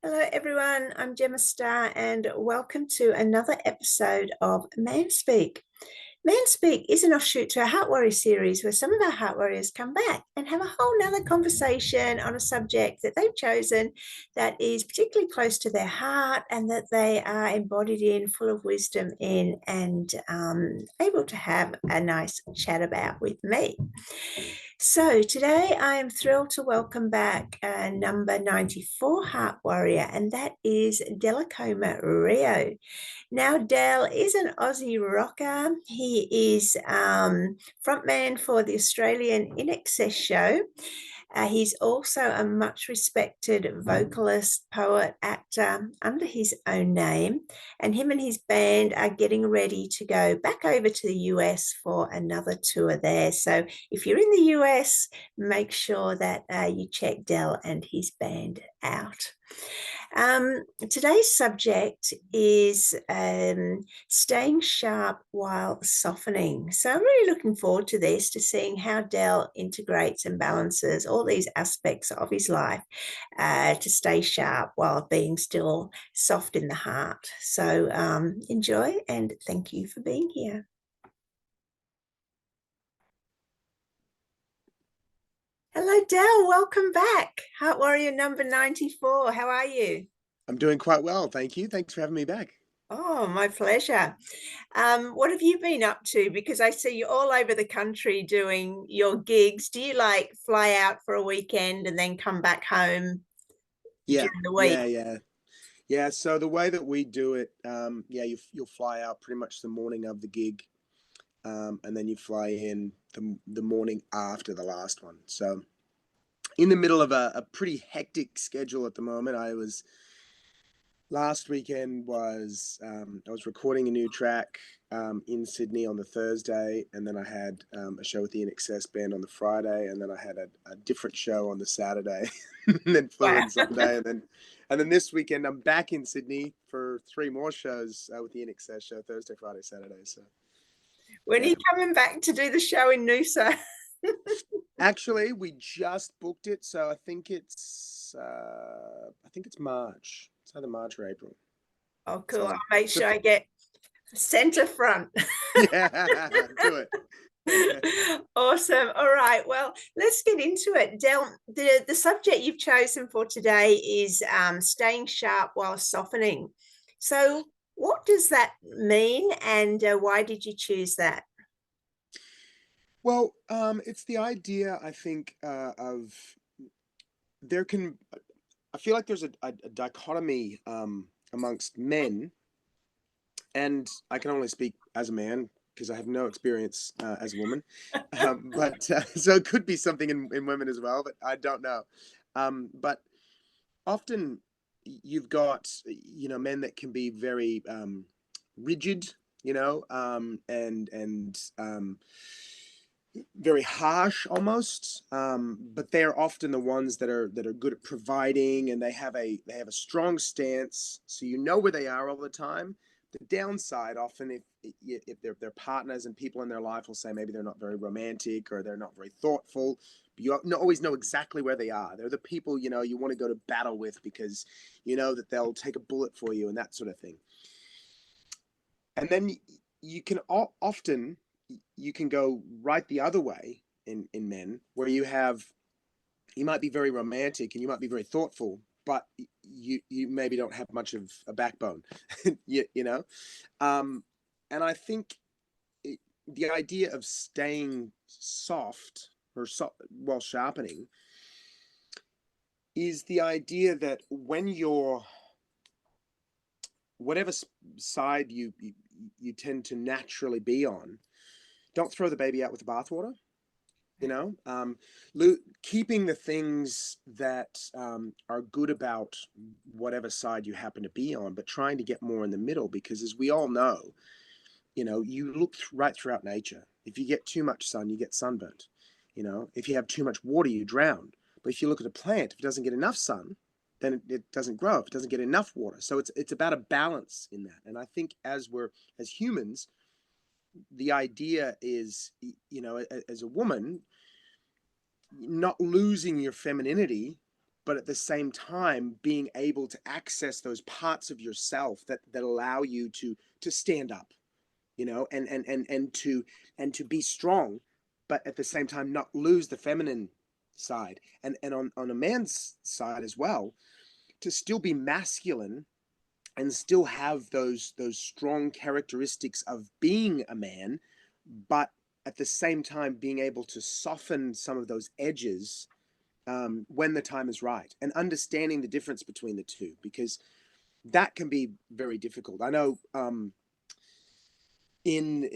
Hello, everyone. I'm Gemma Star, and welcome to another episode of Man Speak. Man Speak is an offshoot to our Heart Warrior series where some of our Heart Warriors come back and have a whole nother conversation on a subject that they've chosen that is particularly close to their heart and that they are embodied in, full of wisdom in, and able to have a nice chat about with me. So today I am thrilled to welcome back number 94 Heart Warrior, and that is Dellacóma Rio. Now, Del is an Aussie rocker. He is frontman for the Australian INXS Show. He's also a much respected vocalist, poet, actor under his own name. And him and his band are getting ready to go back over to the US for another tour there. So if you're in the US, make sure that you check Del and his band out. Today's subject is staying sharp while softening. So I'm really looking forward to this, to seeing how Del integrates and balances all these aspects of his life to stay sharp while being still soft in the heart. So enjoy, and thank you for being here. Hello, Del. Welcome back. Heart Warrior number 94. How are you? I'm doing quite well, thank you. Thanks for having me back. Oh, my pleasure. What have you been up to? Because I see you all over the country doing your gigs. Do you like fly out for a weekend and then come back home Yeah, during the week? yeah. So the way that we do it, you'll fly out pretty much the morning of the gig, and then you fly in the morning after the last one. So in the middle of a pretty hectic schedule at the moment. Last weekend was I was recording a new track in Sydney on the Thursday, and then I had a show with the INXS band on the Friday, and then I had a different show on the Saturday, and then flew in Sunday, and then this weekend I'm back in Sydney for 3 more shows with the INXS show, Thursday, Friday, Saturday. So When are you coming back to do the show in Noosa? actually, we just booked it, so I think it's March. It's either March or April. Oh, cool. I'll make sure I get center front. Yeah, do it. Awesome. All right. Well, let's get into it. Del, the subject you've chosen for today is staying sharp while softening. So what does that mean, and why did you choose that? Well, it's the idea, I think, of I feel like there's a dichotomy amongst men, and I can only speak as a man because I have no experience as a woman, but so it could be something in women as well, but I don't know. But often you've got, men that can be very rigid, and very harsh almost, but they're often the ones that are good at providing, and they have a strong stance, so where they are all the time. The downside often, if their partners and people in their life will say maybe they're not very romantic or they're not very thoughtful, but you always know exactly where they are. They're the people you want to go to battle with because you know that they'll take a bullet for you and that sort of thing. And then you can often go right the other way in men, where you might be very romantic and you might be very thoughtful, but you maybe don't have much of a backbone, and I think the idea of staying soft while sharpening is the idea that when you're whatever side you tend to naturally be on, don't throw the baby out with the bathwater. Keeping the things that are good about whatever side you happen to be on, but trying to get more in the middle, because as we all know, you look right throughout nature. If you get too much sun, you get sunburnt. If you have too much water, you drown. But if you look at a plant, if it doesn't get enough sun, then it doesn't grow. If it doesn't get enough water, so it's about a balance in that. And I think as humans, the idea is, as a woman, not losing your femininity, but at the same time being able to access those parts of yourself that allow you to stand up, you know, and to be strong, but at the same time not lose the feminine side, and on a man's side as well, to still be masculine and still have those strong characteristics of being a man, but at the same time being able to soften some of those edges when the time is right, and understanding the difference between the two, because that can be very difficult. I know in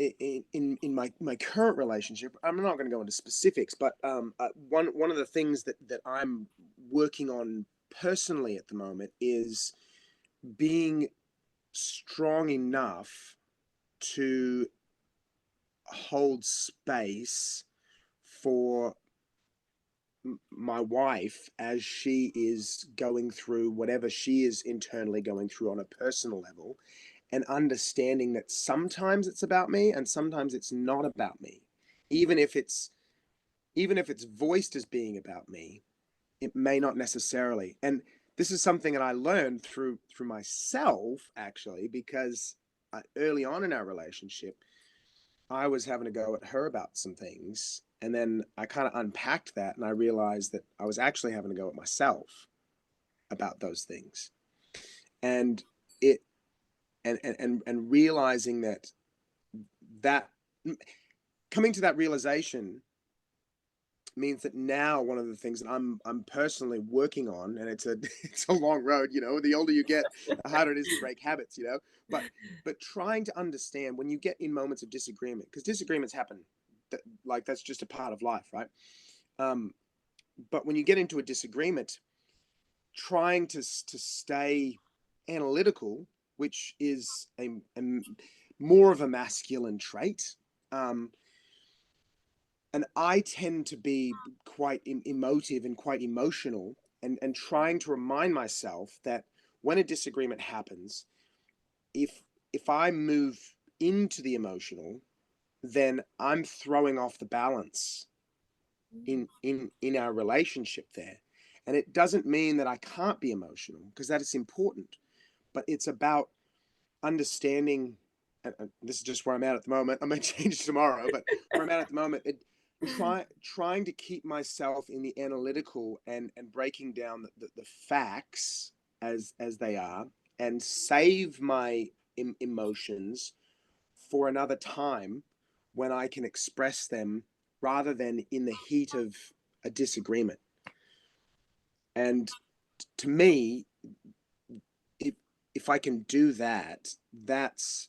my current relationship, I'm not going to go into specifics, but one of the things that I'm working on personally at the moment is being strong enough to hold space for my wife as she is going through whatever she is internally going through on a personal level, and understanding that sometimes it's about me and sometimes it's not about me. Even if it's voiced as being about me, it may not necessarily. And this is something that I learned through myself, actually, because early on in our relationship, I was having to go at her about some things, and then I kind of unpacked that, and I realized that I was actually having to go at myself about those things, and it and realizing that coming to that realization means that now one of the things that I'm personally working on, and it's a it's a long road, you know, the older you get, the harder it is to break habits, you know, but trying to understand when you get in moments of disagreement, because disagreements happen, like that's just a part of life, right? But when you get into a disagreement, trying to stay analytical, which is a more of a masculine trait. And I tend to be quite emotive and quite emotional, and trying to remind myself that when a disagreement happens, if I move into the emotional, then I'm throwing off the balance in our relationship there. And it doesn't mean that I can't be emotional, because that is important, but it's about understanding, and this is just where I'm at the moment. I may change tomorrow, but where I'm at the moment, trying to keep myself in the analytical and breaking down the facts as they are, and save my emotions for another time when I can express them, rather than in the heat of a disagreement. And to me, if I can do that, that's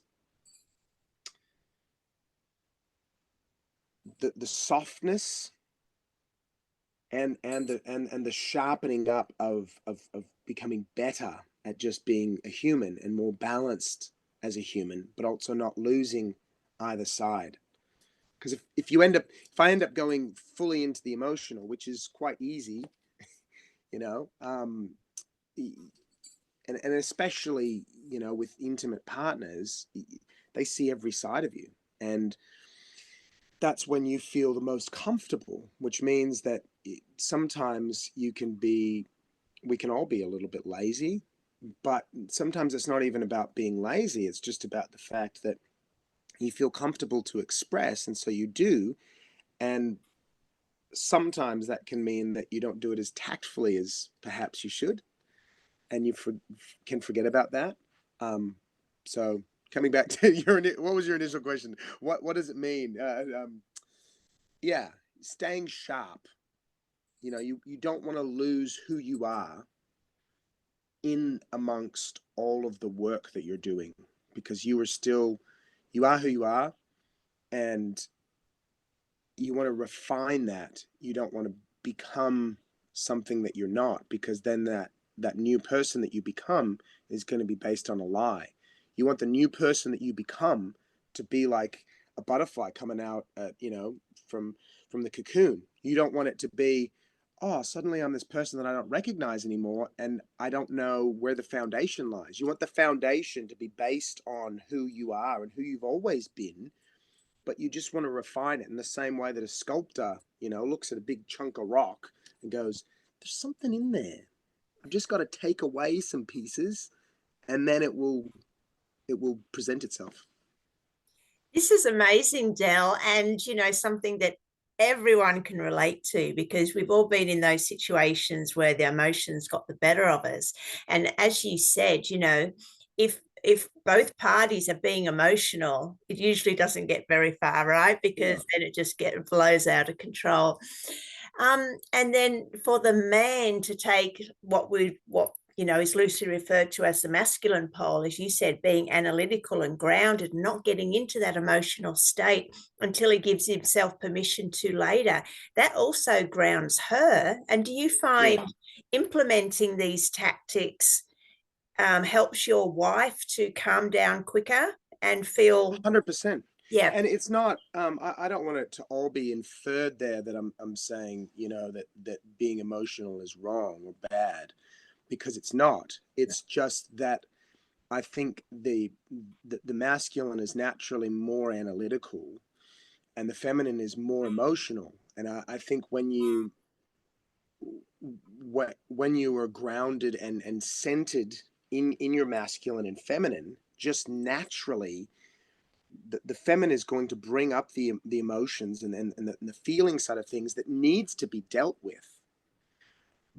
the softness and the sharpening up of becoming better at just being a human, and more balanced as a human, but also not losing either side. Because if I end up going fully into the emotional, which is quite easy, you know, and especially, you know, with intimate partners, they see every side of you, and that's when you feel the most comfortable, which means that sometimes we can all be a little bit lazy, but sometimes it's not even about being lazy. It's just about the fact that you feel comfortable to express, and so you do. And sometimes that can mean that you don't do it as tactfully as perhaps you should, and you can forget about that. So coming back to what was your initial question? What does it mean? Yeah, staying sharp. You know, you don't want to lose who you are in amongst all of the work that you're doing, because you are who you are, and you want to refine that. You don't want to become something that you're not, because then that new person that you become is going to be based on a lie. You want the new person that you become to be like a butterfly coming out, you know, from the cocoon. You don't want it to be, oh, suddenly I'm this person that I don't recognize anymore, and I don't know where the foundation lies. You want the foundation to be based on who you are and who you've always been, but you just want to refine it in the same way that a sculptor, you know, looks at a big chunk of rock and goes, there's something in there. I've just got to take away some pieces, and then it will present itself. This is amazing, Del, and something that everyone can relate to, because we've all been in those situations where the emotions got the better of us. And as you said, if both parties are being emotional, it usually doesn't get very far, right? Because then it just blows out of control. And then for the man to take what is loosely referred to as the masculine pole, as you said, being analytical and grounded, not getting into that emotional state until he gives himself permission to later, that also grounds her. And do you find implementing these tactics helps your wife to calm down quicker and feel 100%? Yeah. And it's not, I don't want it to all be inferred there that I'm saying, that being emotional is wrong or bad, because it's not. It's just that I think the masculine is naturally more analytical and the feminine is more emotional. And I think when you are grounded and centered in your masculine and feminine, just naturally the feminine is going to bring up the emotions and the feeling side of things that needs to be dealt with.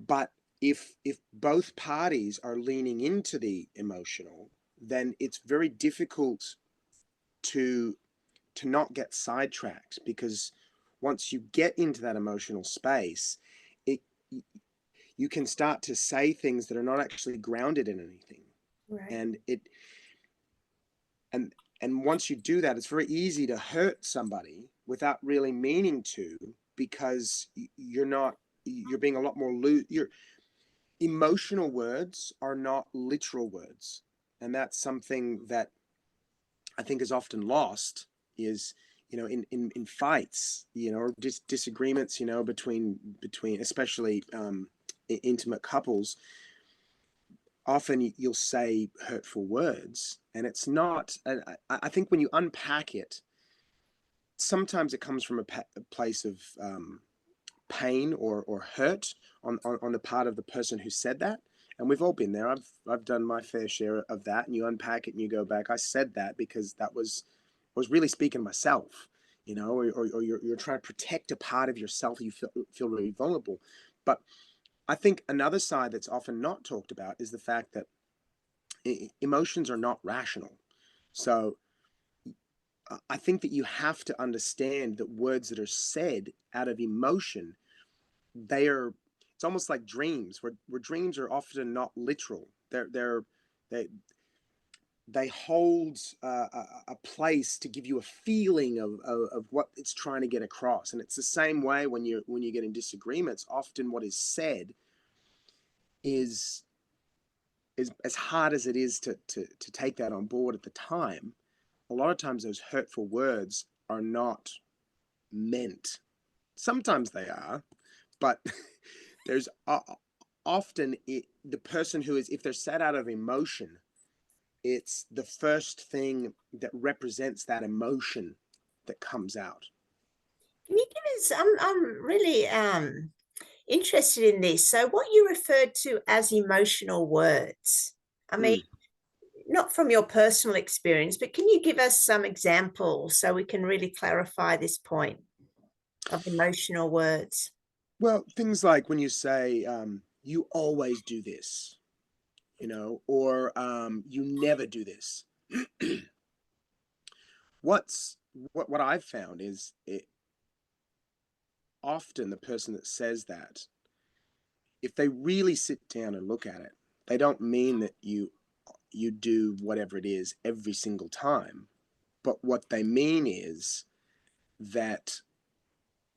But if both parties are leaning into the emotional, then it's very difficult to not get sidetracked, because once you get into that emotional space, you can start to say things that are not actually grounded in anything. Right. And once you do that, it's very easy to hurt somebody without really meaning to, because you're being a lot more loose. Your emotional words are not literal words. And that's something that I think is often lost, is, in fights, or disagreements, between especially intimate couples. Often you'll say hurtful words, and it's not. I think when you unpack it, sometimes it comes from a place of pain or hurt on the part of the person who said that. And we've all been there. I've done my fair share of that. And you unpack it and you go back, I said that because I was really speaking to myself, or you're trying to protect a part of yourself. You feel really vulnerable. But I think another side that's often not talked about is the fact that emotions are not rational. So I think that you have to understand that words that are said out of emotion, it's almost like dreams, where dreams are often not literal. They hold a place to give you a feeling of what it's trying to get across. And it's the same way when you get in disagreements. Often what is said is as hard as it is to take that on board at the time. A lot of times those hurtful words are not meant. Sometimes they are, but there's often the person who is, if they're said out of emotion, it's the first thing that represents that emotion that comes out. Can you give us? I'm really interested in this. So, what you referred to as emotional words? I mean, not from your personal experience, but can you give us some examples so we can really clarify this point of emotional words? Well, things like when you say, you always do this, or you never do this. What I've found is often the person that says that, if they really sit down and look at it, they don't mean that you do whatever it is every single time. But what they mean is that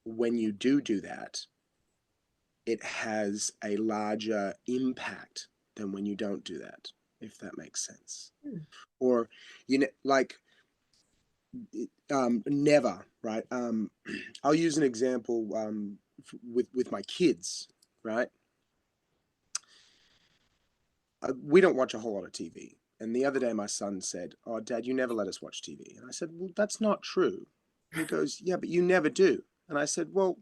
when you do that, it has a larger impact than when you don't do that, if that makes sense. Or, like, never, right? I'll use an example with my kids, right? We don't watch a whole lot of TV. And the other day my son said, "Oh, Dad, you never let us watch TV." And I said, "Well, that's not true." He goes, "Yeah, but you never do." And I said, "Well,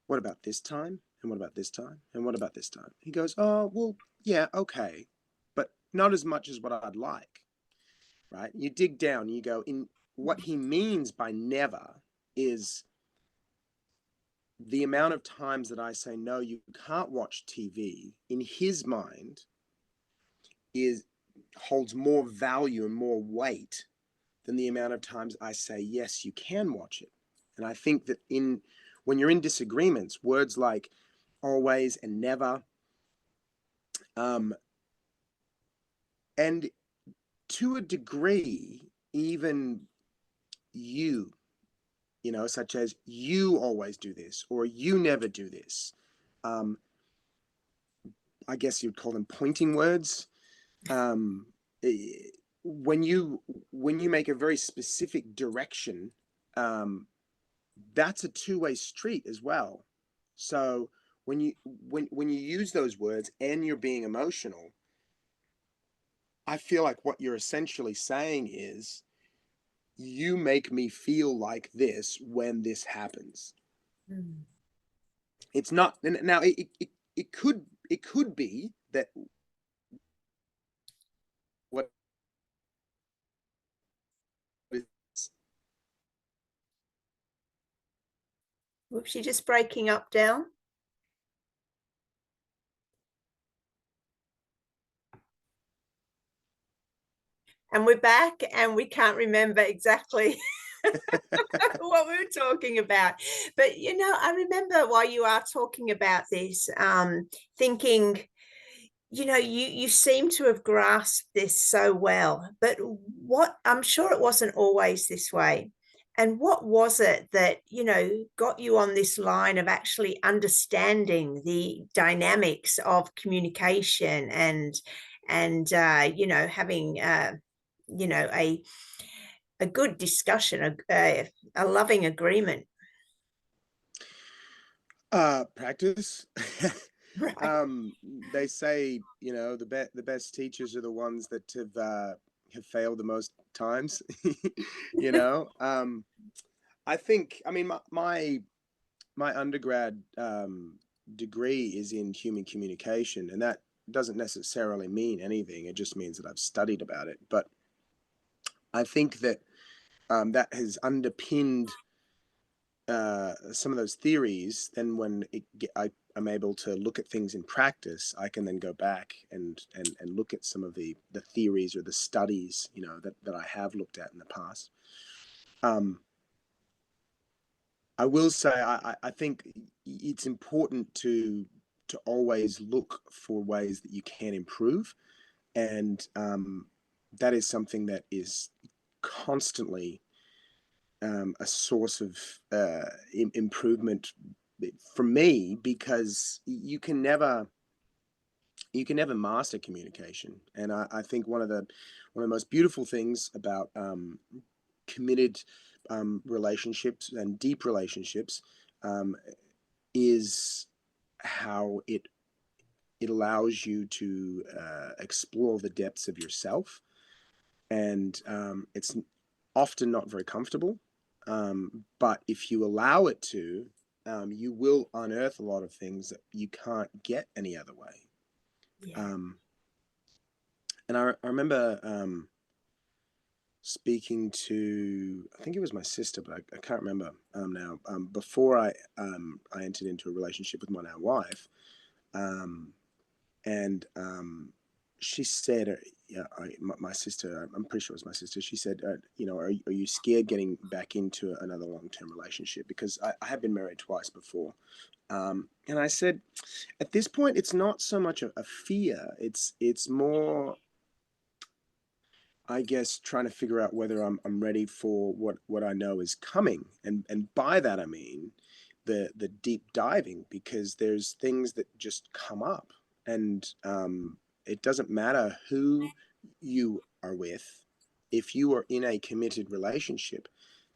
what about this time? And what about this time? And what about this time? He goes, oh, well, yeah, okay, but not as much as what I'd like, right? You dig down, you go, in what he means by never is the amount of times that I say, no, you can't watch TV, in his mind holds more value and more weight than the amount of times I say, yes, you can watch it. And I think that when you're in disagreements, words like always and never, and to a degree, even you know, such as you always do this or you never do this. I guess you'd call them pointing words. When you make a very specific direction, that's a two-way street as well. So when you use those words and you're being emotional, I feel like what you're essentially saying is, you make me feel like this when this happens. Mm. It's not now. It could be that what is. Whoops, you're just breaking up, Del. And we're back, and we can't remember exactly what we were talking about. But, you know, I remember while you are talking about this, thinking, you know, you seem to have grasped this so well, but what, I'm sure it wasn't always this way. And what was it that, you know, got you on this line of actually understanding the dynamics of communication and you know, having you know, a good discussion, a loving agreement? Practice. Right. They say, you know, the best teachers are the ones that have failed the most times. You know, I think, I mean, my undergrad degree is in human communication, and that doesn't necessarily mean anything. It just means that I've studied about it. But I think that that has underpinned some of those theories. Then when I'm able to look at things in practice, I can then go back and look at some of the theories or the studies, you know, that I have looked at in the past. I will say I think it's important to always look for ways that you can improve, and that is something that is constantly a source of improvement for me, because you can never master communication. And I think one of the most beautiful things about committed relationships and deep relationships is how it allows you to explore the depths of yourself, and it's often not very comfortable, but if you allow it to, you will unearth a lot of things that you can't get any other way. Yeah. And I remember speaking to, I think it was my sister, but I can't remember now. Before I entered into a relationship with my now wife, and she said, yeah, my sister, I'm pretty sure it was my sister. She said, you know, are you scared getting back into another long-term relationship? Because I have been married twice before. And I said, at this point, it's not so much a fear. It's more, I guess, trying to figure out whether I'm ready for what I know is coming. And by that, I mean the deep diving, because there's things that just come up, and it doesn't matter who you are with. If you are in a committed relationship,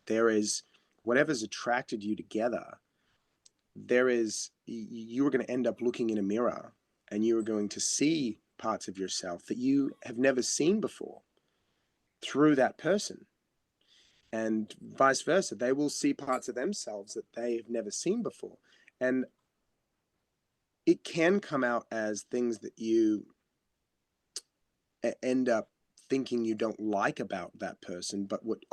there is whatever's attracted you together. You are going to end up looking in a mirror, and you are going to see parts of yourself that you have never seen before through that person, and vice versa. They will see parts of themselves that they have never seen before. And it can come out as things that you end up thinking you don't like about that person, but what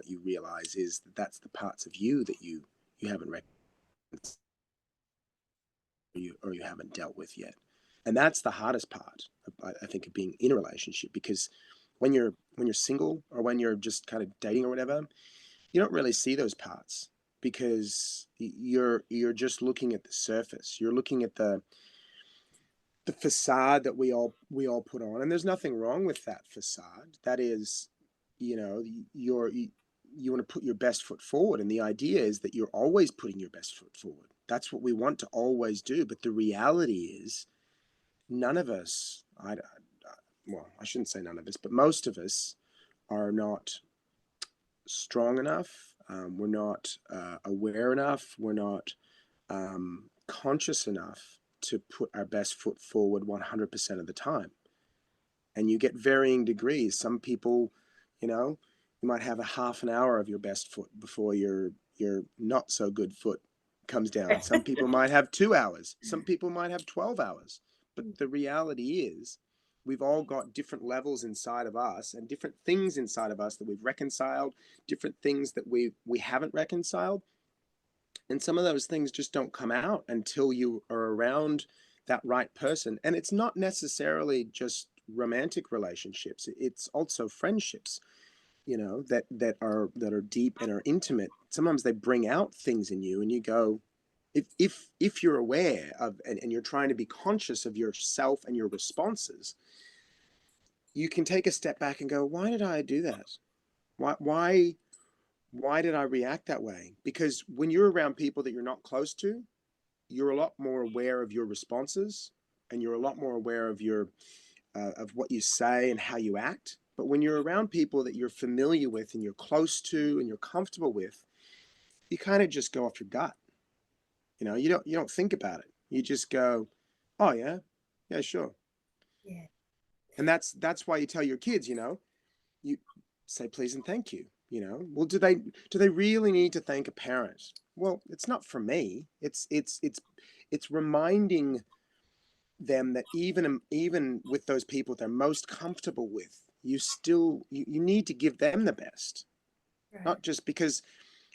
you realize is that that's the parts of you that you haven't recognized, or you haven't dealt with yet. And that's the hardest part, I think, of being in a relationship, because when you're single, or when you're just kind of dating or whatever, you don't really see those parts, because you're just looking at the surface. You're looking at the facade that we all put on, and there's nothing wrong with that facade. That is, you want to put your best foot forward, and the idea is that you're always putting your best foot forward. That's what we want to always do. But the reality is, none of us, well, I shouldn't say none of us, but most of us are not strong enough. We're not aware enough. We're not conscious enough to put our best foot forward 100% of the time. And you get varying degrees. Some people, you might have a half an hour of your best foot before your not so good foot comes down. Some people might have 2 hours. Some people might have 12 hours. But the reality is, we've all got different levels inside of us, and different things inside of us that we've reconciled, different things that we haven't reconciled. And some of those things just don't come out until you are around that right person. And it's not necessarily just romantic relationships. It's also friendships, that are deep and are intimate. Sometimes they bring out things in you, and you go, if you're aware of, and you're trying to be conscious of yourself and your responses, you can take a step back and go, why did I do that? Why did I react that way? Because when you're around people that you're not close to, you're a lot more aware of your responses, and you're a lot more aware of of what you say and how you act. But when you're around people that you're familiar with, and you're close to, and you're comfortable with, you kind of just go off your gut. You don't think about it. You just go, oh yeah, sure. Yeah. And that's why you tell your kids, you say please and thank you. Well, do they really need to thank a parent? Well, it's not for me. It's reminding them that even with those people they're most comfortable with, you need to give them the best. Right. Not just because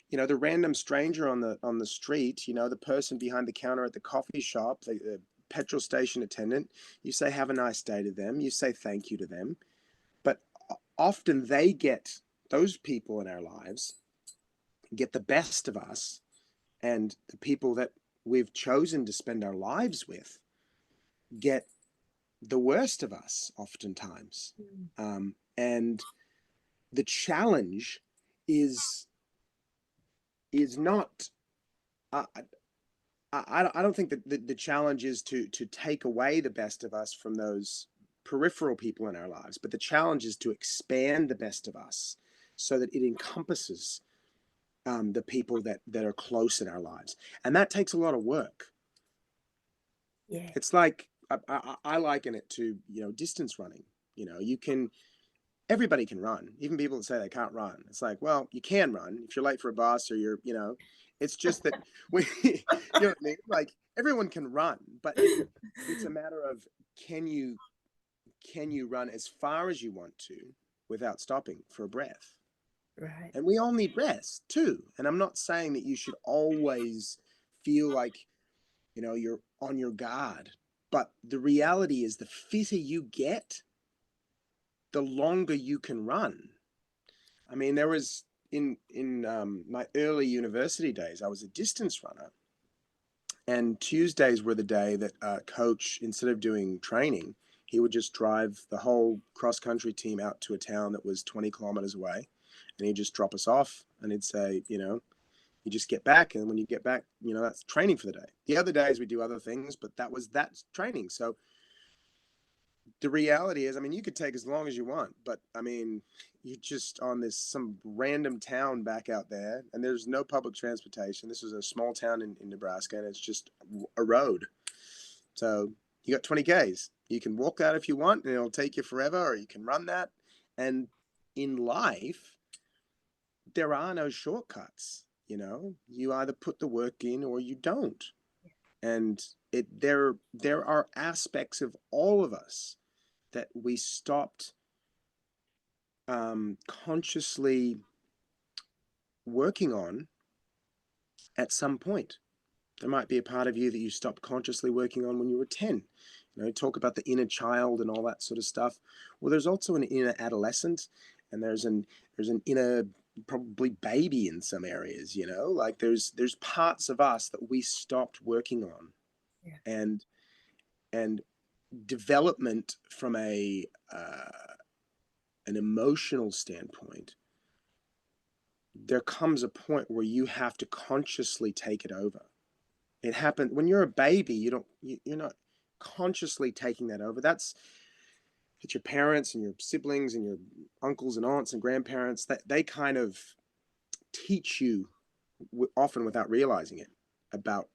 the random stranger on the street, the person behind the counter at the coffee shop, the petrol station attendant, you say have a nice day to them, you say thank you to them. But often those people in our lives get the best of us, and the people that we've chosen to spend our lives with get the worst of us oftentimes. And the challenge is not, I don't think that the challenge is to take away the best of us from those peripheral people in our lives, but the challenge is to expand the best of us so that it encompasses the people that are close in our lives. And that takes a lot of work. Yeah. It's like, I liken it to, distance running. Everybody can run, even people that say they can't run. It's like, well, you can run if you're late for a bus, or it's just that you know what I mean? Like, everyone can run, but it's a matter of, can you run as far as you want to without stopping for a breath? Right. And we all need rest too. And I'm not saying that you should always feel like, you're on your guard. But the reality is, the fitter you get, the longer you can run. I mean, there was in my early university days, I was a distance runner. And Tuesdays were the day that coach, instead of doing training, he would just drive the whole cross-country team out to a town that was 20 kilometers away. And he'd just drop us off, and he'd say, you just get back. And when you get back, that's training for the day. The other days we do other things, but that's training. So the reality is, I mean, you could take as long as you want, but I mean, you're just on some random town back out there, and there's no public transportation. This was a small town in Nebraska, and it's just a road. So you got 20 Ks. You can walk that if you want, and it'll take you forever, or you can run that. And in life, there are no shortcuts. You either put the work in or you don't. And there are aspects of all of us that we stopped consciously working on at some point. There might be a part of you that you stopped consciously working on when you were 10. You know, talk about the inner child and all that sort of stuff. Well, there's also an inner adolescent, and there's an inner probably baby in some areas, you know, like there's parts of us that we stopped working on. Yeah. And development from an emotional standpoint, there comes a point where you have to consciously take it over. It happened when you're a baby. You're not consciously taking that over. That's your parents and your siblings and your uncles and aunts and grandparents, that they kind of teach you, often without realizing it, about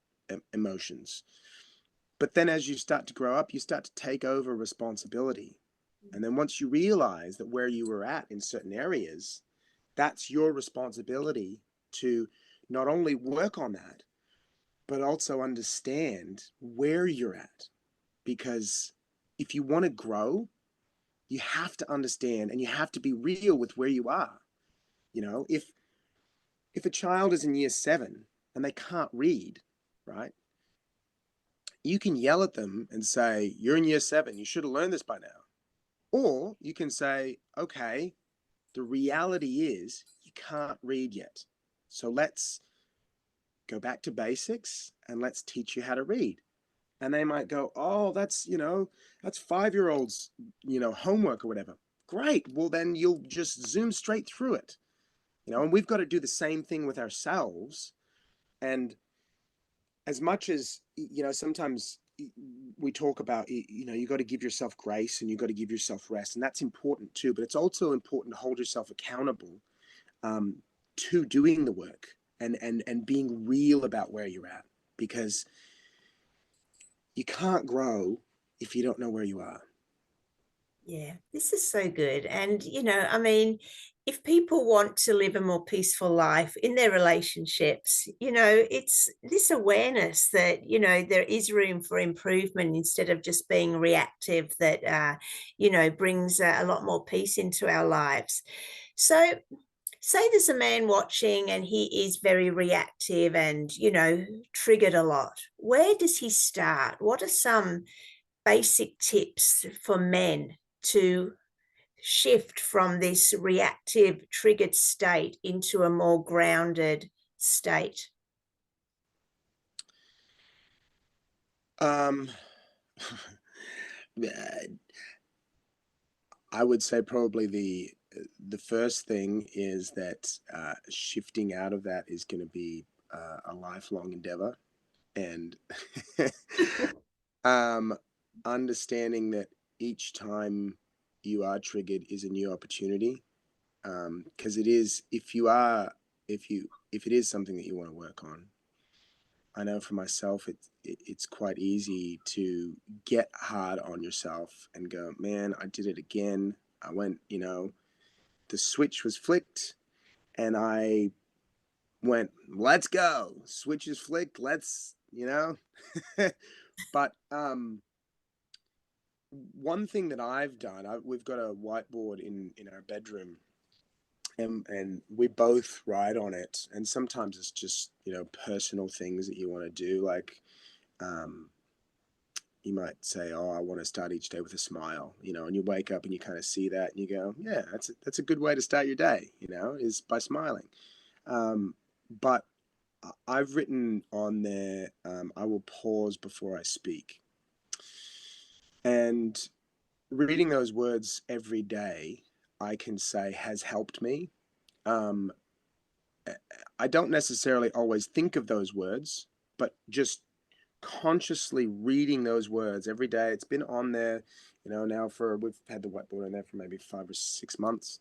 emotions. But then as you start to grow up, you start to take over responsibility. And then once you realize that where you were at in certain areas, that's your responsibility to not only work on that, but also understand where you're at. Because if you want to grow, you have to understand and you have to be real with where you are. You know, if a child is in year 7 and they can't read, right? You can yell at them and say, you're in year 7, you should have learned this by now. Or you can say, okay, the reality is you can't read yet. So let's go back to basics and let's teach you how to read. And they might go, oh, that's 5-year-olds, homework or whatever. Great. Well, then you'll just zoom straight through it. And we've got to do the same thing with ourselves. And as much as, sometimes we talk about, you got to give yourself grace and you got to give yourself rest. And that's important too. But it's also important to hold yourself accountable to doing the work and being real about where you're at. Because you can't grow if you don't know where you are. Yeah, this is so good. And, I mean, if people want to live a more peaceful life in their relationships, it's this awareness that, there is room for improvement instead of just being reactive that, brings a lot more peace into our lives. So, say there's a man watching and he is very reactive and, triggered a lot. Where does he start? What are some basic tips for men to shift from this reactive, triggered state into a more grounded state? I would say probably the first thing is that shifting out of that is going to be a lifelong endeavor, and understanding that each time you are triggered is a new opportunity, because it is, if it is something that you want to work on. I know for myself, it's quite easy to get hard on yourself and go, man, I did it again. I went, the switch was flicked and I went, let's go. Switch is flicked. Let's, but one thing that I've done, we've got a whiteboard in our bedroom, and we both write on it. And sometimes it's just, personal things that you want to do. Like, you might say, oh, I want to start each day with a smile, and you wake up and you kind of see that and you go, yeah, that's a good way to start your day, is by smiling. But I've written on there, I will pause before I speak. And reading those words every day, I can say has helped me. I don't necessarily always think of those words, but just consciously reading those words every day. It's been on there, now we've had the whiteboard on there for maybe 5 or 6 months.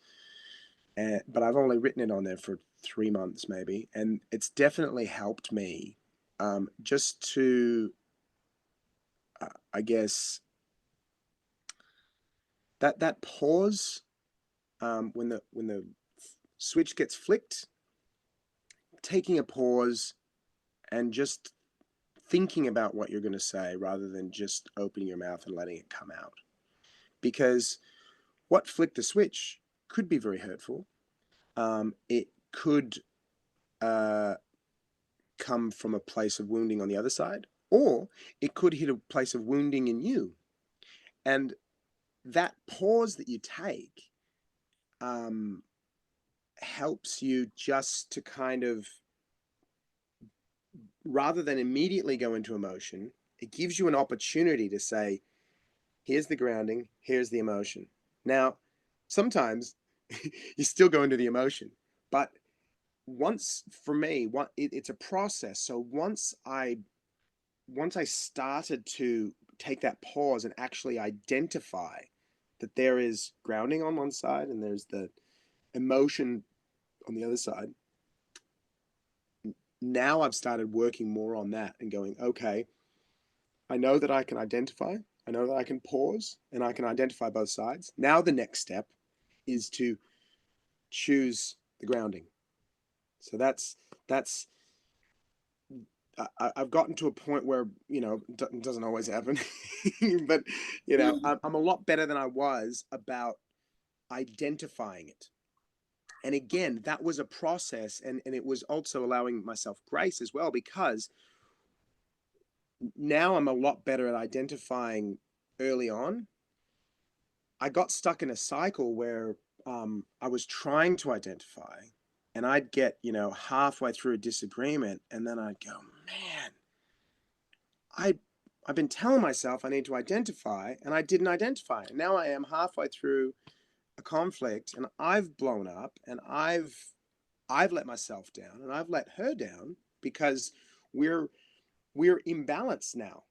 But I've only written it on there for 3 months maybe. And it's definitely helped me just to, I guess, that pause when the switch gets flicked, taking a pause and just thinking about what you're going to say rather than just opening your mouth and letting it come out. Because what flicked the switch could be very hurtful. It could come from a place of wounding on the other side, or it could hit a place of wounding in you. And that pause that you take helps you just to kind of, rather than immediately go into emotion, it gives you an opportunity to say, here's the grounding, here's the emotion. Now, sometimes you still go into the emotion, but for me, it's a process. So once I started to take that pause and actually identify that there is grounding on one side and there's the emotion on the other side, now I've started working more on that and going, okay, I know that I can identify, I know that I can pause, and I can identify both sides. Now the next step is to choose the grounding. So I've gotten to a point where, it doesn't always happen, but, I'm a lot better than I was about identifying it. And again, that was a process, and it was also allowing myself grace as well, because now I'm a lot better at identifying early on. I got stuck in a cycle where I was trying to identify, and I'd get, halfway through a disagreement, and then I'd go, man, I've been telling myself I need to identify, and I didn't identify. And now I am halfway through a conflict, and I've blown up, and I've let myself down, and I've let her down, because we're imbalanced now.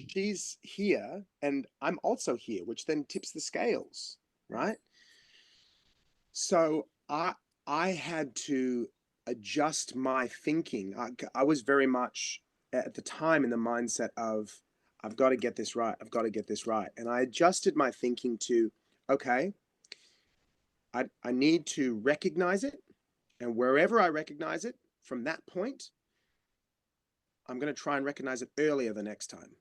She's here and I'm also here, which then tips the scales, right? So I had to adjust my thinking. I was very much at the time in the mindset of, I've got to get this right. I've got to get this right. And I adjusted my thinking to, okay, I need to recognize it. And wherever I recognize it, from that point, I'm going to try and recognize it earlier the next time,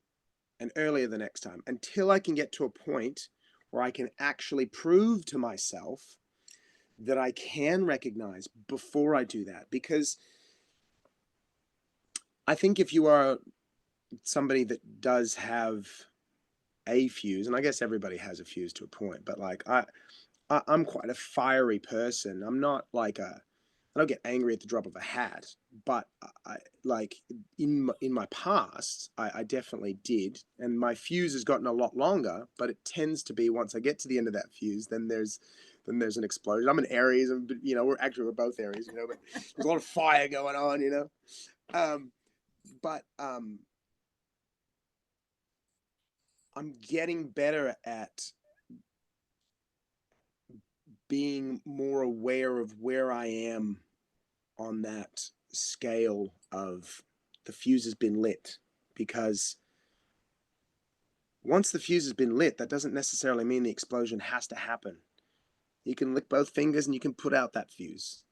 and earlier the next time, until I can get to a point where I can actually prove to myself that I can recognize before I do that. Because I think if you are somebody that does have a fuse, and I guess everybody has a fuse to a point, but like I'm quite a fiery person. I'm not like I don't get angry at the drop of a hat, but I like in my past, I definitely did, and my fuse has gotten a lot longer. But it tends to be, once I get to the end of that fuse, then there's an explosion. I'm an Aries, and we're both Aries, but there's a lot of fire going on, but I'm getting better at being more aware of where I am on that scale of the fuse has been lit. Because once the fuse has been lit, that doesn't necessarily mean the explosion has to happen. You can lick both fingers and you can put out that fuse,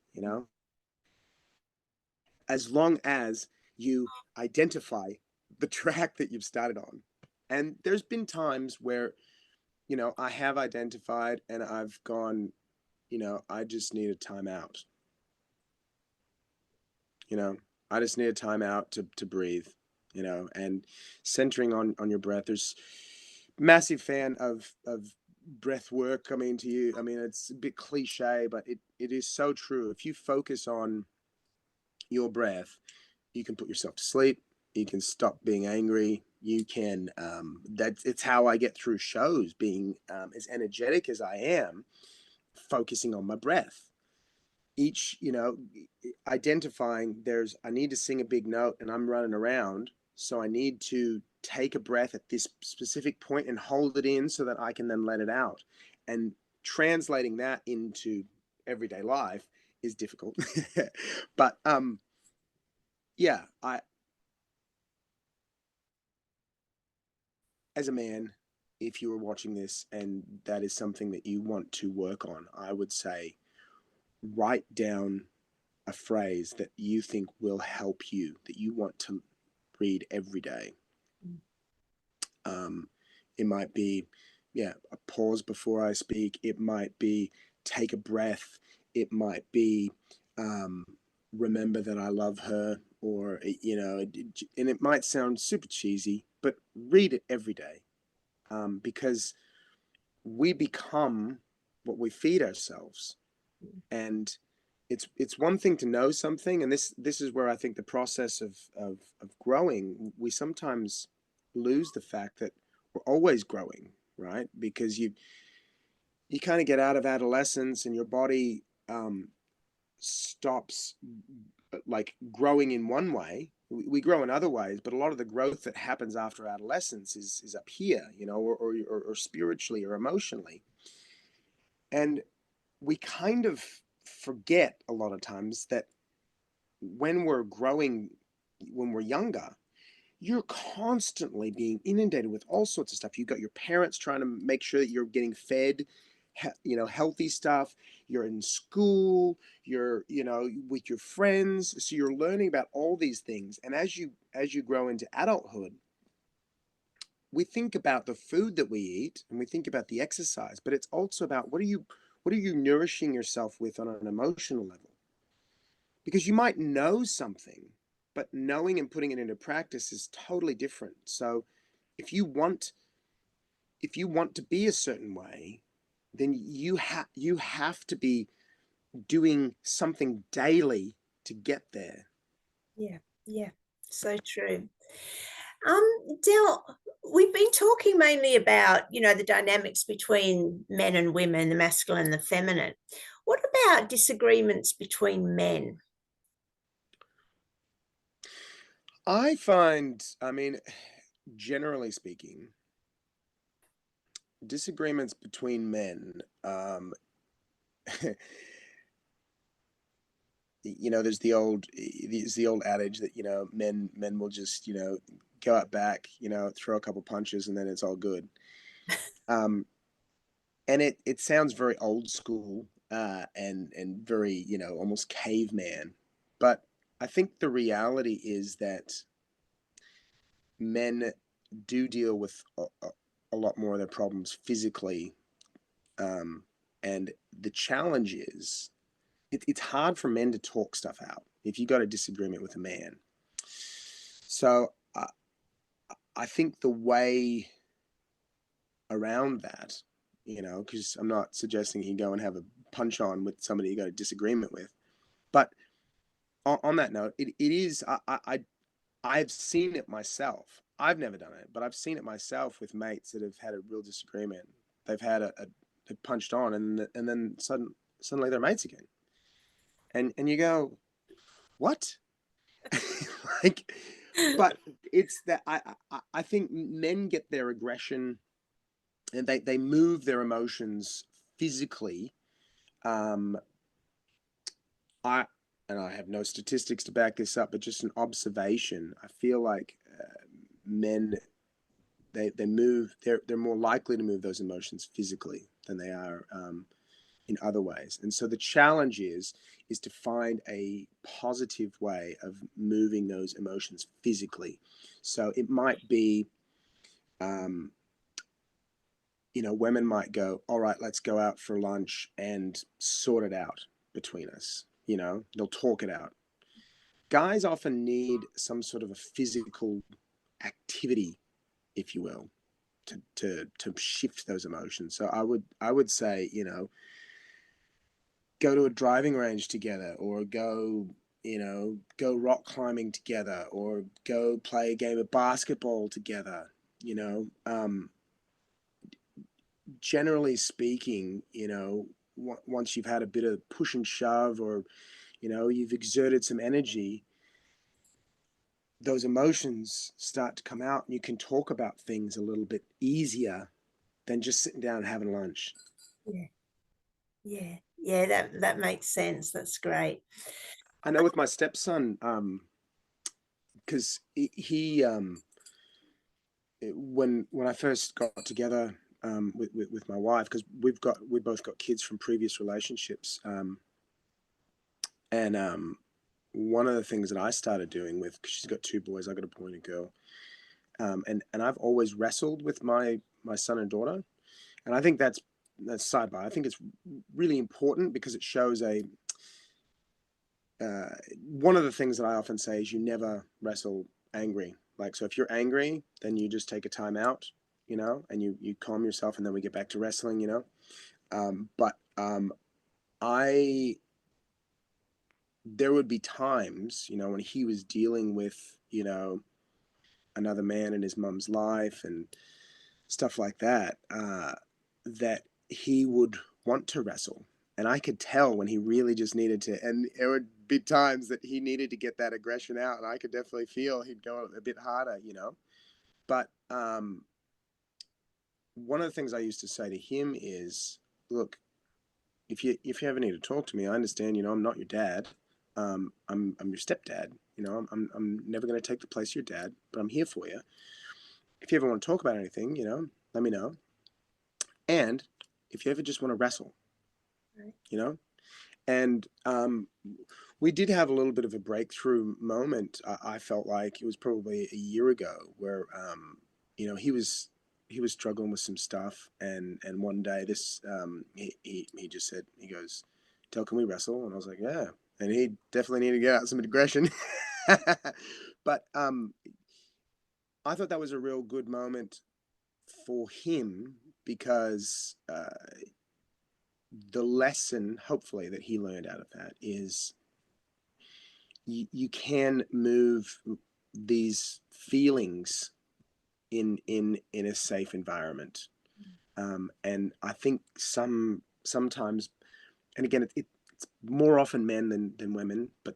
as long as you identify the track that you've started on. And there's been times where, I have identified and I've gone, I just need a timeout. I just need a timeout to breathe, and centering on your breath. There's massive fan of breath work. I mean, it's a bit cliche, but it is so true. If you focus on your breath, you can put yourself to sleep. You can stop being angry. You can, it's how I get through shows, being as energetic as I am, focusing on my breath. Each, identifying I need to sing a big note and I'm running around. So I need to take a breath at this specific point and hold it in so that I can then let it out. And translating that into everyday life is difficult. But yeah, as a man, if you were watching this and that is something that you want to work on, I would say write down a phrase that you think will help you, that you want to read every day. Mm. It might be, a pause before I speak. It might be take a breath. It might be remember that I love her, or, and it might sound super cheesy, but read it every day, because we become what we feed ourselves. And it's one thing to know something, and this is where I think the process of growing, we sometimes lose the fact that we're always growing, right? Because you kind of get out of adolescence and your body stops like growing in one way. We grow in other ways, but a lot of the growth that happens after adolescence is up here, or spiritually or emotionally. And we kind of forget a lot of times that when we're growing, when we're younger, you're constantly being inundated with all sorts of stuff. You've got your parents trying to make sure that you're getting fed, healthy stuff. You're in school, you're, with your friends. So you're learning about all these things. And as you grow into adulthood, we think about the food that we eat and we think about the exercise, but it's also about what are you nourishing yourself with on an emotional level? Because you might know something, but knowing and putting it into practice is totally different. So if you want to be a certain way, then you have to be doing something daily to get there. Yeah, so true. Del, we've been talking mainly about, the dynamics between men and women, the masculine and the feminine. What about disagreements between men? I find, generally speaking, disagreements between men, there's the old adage that, men will just, go out back, throw a couple punches and then it's all good. And it sounds very old school, and very, almost caveman. But I think the reality is that men do deal with a lot more of their problems physically. And the challenge is it's hard for men to talk stuff out if you got a disagreement with a man. So I think the way around that, because I'm not suggesting you go and have a punch on with somebody you got a disagreement with, but on that note, it is, I've seen it myself. I've never done it, but I've seen it myself with mates that have had a real disagreement. They've had they punched on, and then suddenly they're mates again. And you go, what? Like, but it's that I think men get their aggression and they move their emotions physically. I have no statistics to back this up, but just an observation. I feel like men, they move. They're more likely to move those emotions physically than they are in other ways. And so the challenge is to find a positive way of moving those emotions physically. So it might be, women might go, all right, let's go out for lunch and sort it out between us. They'll talk it out. Guys often need some sort of a physical activity, if you will, to shift those emotions. So I would say, go to a driving range together, or go rock climbing together, or go play a game of basketball together. Generally speaking, once you've had a bit of push and shove, or you've exerted some energy, those emotions start to come out and you can talk about things a little bit easier than just sitting down and having lunch. Yeah, that makes sense. That's great. I know with my stepson, because he when I first got together with my wife, because we both got kids from previous relationships, and one of the things that I started doing with, because she's got 2 boys, I got a boy and a girl, and I've always wrestled with my son and daughter, and I think that's sidebar. I think it's really important because it shows one of the things that I often say is you never wrestle angry. Like, so if you're angry, then you just take a time out, and you calm yourself, and then we get back to wrestling, but there would be times, when he was dealing with, another man in his mum's life and stuff like that, that he would want to wrestle. And I could tell when he really just needed to, and there would be times that he needed to get that aggression out, and I could definitely feel he'd go a bit harder, But one of the things I used to say to him is, look, if you ever need to talk to me, I understand, I'm not your dad. I'm your stepdad. I'm never going to take the place of your dad, but I'm here for you. If you ever want to talk about anything, let me know. And if you ever just want to wrestle, right. And we did have a little bit of a breakthrough moment. I felt like it was probably a year ago where, he was struggling with some stuff, and one day he just said, he goes, "Del, can we wrestle?" And I was like, "Yeah." And he definitely needed to get out some aggression. But I thought that was a real good moment for him because the lesson, hopefully, that he learned out of that is you can move these feelings in a safe environment. And I think sometimes, and again, it's more often men than women, but